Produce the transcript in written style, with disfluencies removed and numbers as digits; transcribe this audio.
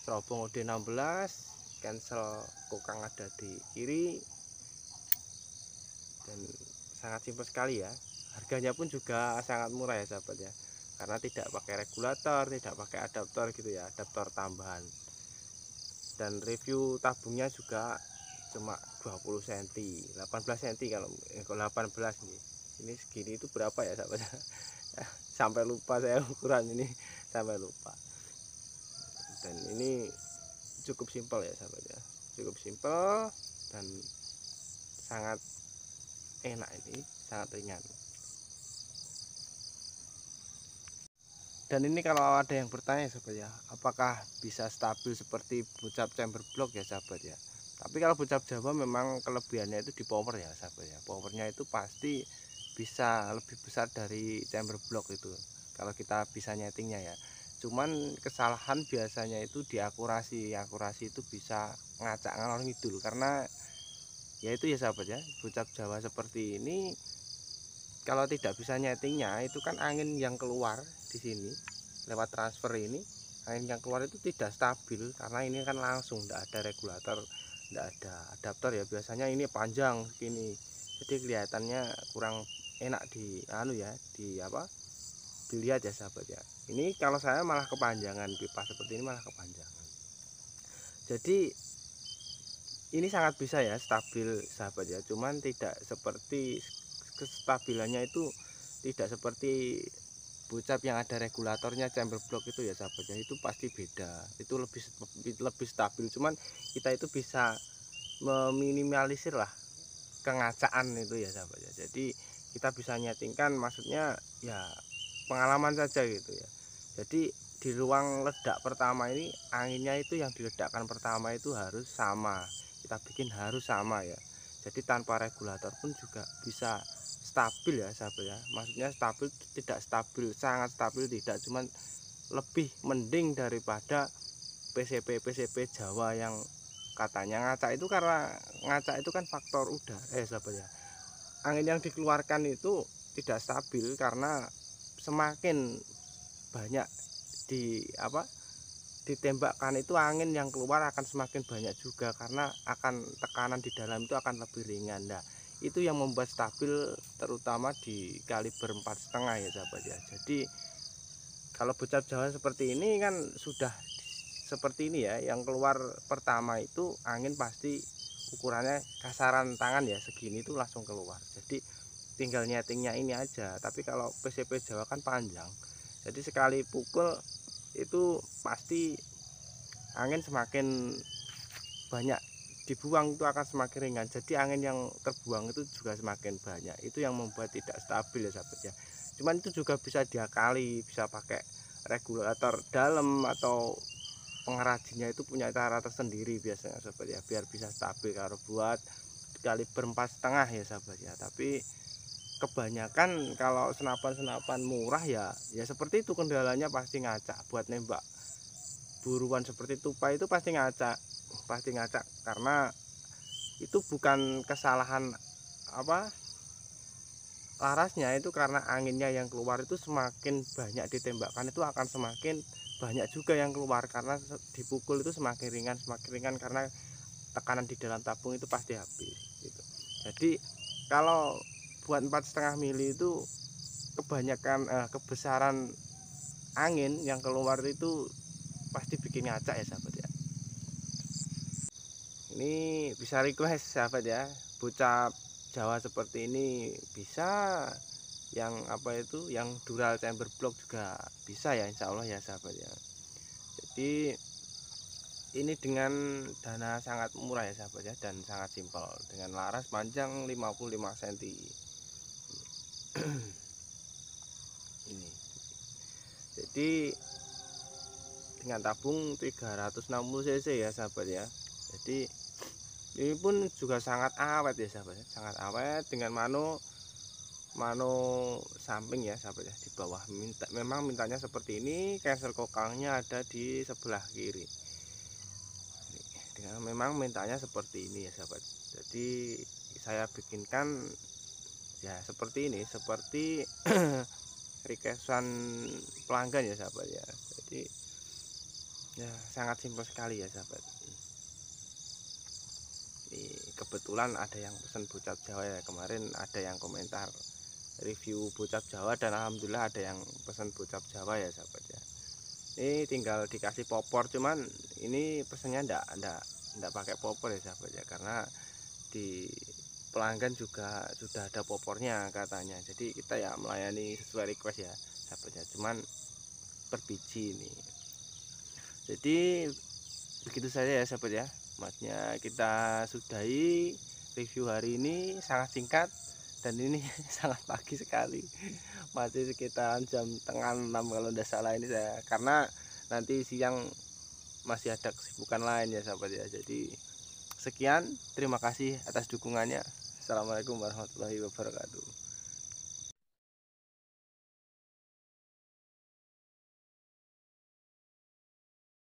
serobong OD16, cancel kokang ada di kiri, dan sangat simpel sekali ya. Harganya pun juga sangat murah ya sahabat ya, karena tidak pakai regulator, tidak pakai adaptor gitu ya, adaptor tambahan. Dan review tabungnya juga cuma 20 cm, 18 cm kalau 18 nih. Ini segini itu berapa ya sahabat? Sampai lupa saya ukuran ini, sampai lupa. Dan ini cukup simpel ya sahabat ya, cukup simpel dan sangat enak, ini sangat ringan. Dan ini kalau ada yang bertanya sahabat ya, apakah bisa stabil seperti bucap chamber block ya sahabat ya. Tapi kalau bucap Jawa memang kelebihannya itu di power ya sahabat ya. Powernya itu pasti bisa lebih besar dari chamber block itu, kalau kita bisa nyetingnya ya. Cuman kesalahan biasanya itu di akurasi. Akurasi itu bisa ngacak ngalor ngidul, karena ya itu ya sahabat ya, bucap Jawa seperti ini kalau tidak bisa nyetingnya itu kan angin yang keluar di sini lewat transfer ini, angin yang keluar itu tidak stabil, karena ini kan langsung, tidak ada regulator, tidak ada adaptor ya. Biasanya ini panjang gini, jadi kelihatannya kurang enak di dilihat ya sahabat ya. Ini kalau saya malah kepanjangan, pipa seperti ini malah kepanjangan. Jadi ini sangat bisa ya stabil sahabat ya, cuman tidak seperti, kestabilannya itu tidak seperti bucap yang ada regulatornya chamber block itu ya sahabat ya. Itu pasti beda, itu lebih stabil, cuman kita itu bisa meminimalisir lah kengacaan itu ya sahabat ya. Jadi kita bisa nyetingkan, maksudnya ya pengalaman saja gitu ya. Jadi di ruang ledak pertama ini, anginnya itu yang diledakkan pertama itu harus sama, kita bikin harus sama ya. Jadi tanpa regulator pun juga bisa stabil ya sahabat ya. Maksudnya stabil, tidak stabil sangat stabil tidak, cuman lebih mending daripada PCP Jawa yang katanya ngacak itu. Karena ngacak itu kan faktor udara sahabat ya, angin yang dikeluarkan itu tidak stabil, karena semakin banyak ditembakkan itu, angin yang keluar akan semakin banyak juga, karena akan tekanan di dalam itu akan lebih ringan. Nah itu yang membuat stabil, terutama di kaliber 4,5 ya sahabat ya. Jadi kalau bucap Jawa seperti ini kan sudah seperti ini ya, yang keluar pertama itu angin pasti ukurannya kasaran tangan ya, segini itu langsung keluar. Jadi tinggal nyetingnya ini aja. Tapi kalau PCP Jawa kan panjang, jadi sekali pukul itu pasti angin semakin banyak dibuang itu akan semakin ringan, jadi angin yang terbuang itu juga semakin banyak. Itu yang membuat tidak stabil ya sahabat ya. Cuman itu juga bisa diakali, bisa pakai regulator dalam, atau pengrajinnya itu punya cara tersendiri biasanya sahabat ya, biar bisa stabil. Kalau buat kaliber 4,5 ya sahabat ya. Tapi kebanyakan kalau senapan murah ya seperti itu, kendalanya pasti ngacak. Buat nembak buruan seperti tupai itu pasti ngacak, karena itu bukan kesalahan larasnya, itu karena anginnya yang keluar itu semakin banyak ditembakkan itu akan semakin banyak juga yang keluar, karena dipukul itu semakin ringan, karena tekanan di dalam tabung itu pasti habis gitu. Jadi kalau buat 4,5 mili itu kebanyakan kebesaran angin yang keluar itu pasti bikin ngacak ya sahabat ya. Ini bisa request sahabat ya, bucap Jawa seperti ini bisa, yang yang dural chamber block juga bisa ya, insya Allah ya sahabat ya. Jadi ini dengan dana sangat murah ya sahabat ya, dan sangat simpel, dengan laras panjang 55 cm. Ini jadi dengan tabung 360 cc ya sahabat ya. Jadi ini pun juga sangat awet ya sahabat ya, sangat awet, dengan mano samping ya sahabat ya, di bawah memang mintanya seperti ini. Cancel kokangnya ada di sebelah kiri, dengan memang mintanya seperti ini ya sahabat. Jadi saya bikinkan ya seperti ini, seperti requestan pelanggan ya sahabat ya. Jadi Ya, sangat simpel sekali ya sahabat. Ini kebetulan ada yang pesan bocap Jawa ya, kemarin ada yang komentar review bocap Jawa dan alhamdulillah ada yang pesan bocap Jawa ya sahabat ya. Ini tinggal dikasih popor, cuman ini pesannya ndak pakai popor ya sahabat ya, karena di pelanggan juga sudah ada popornya katanya. Jadi kita ya melayani sesuai request ya sahabat ya, cuman per biji ini. Jadi begitu saja ya sahabat ya, matnya kita sudahi review hari ini, sangat singkat dan ini sangat pagi sekali, masih sekitar jam tengah 6 kalau tidak salah ini saya, karena nanti siang masih ada kesibukan lain ya sahabat ya. Jadi sekian, terima kasih atas dukungannya. Assalamualaikum warahmatullahi wabarakatuh.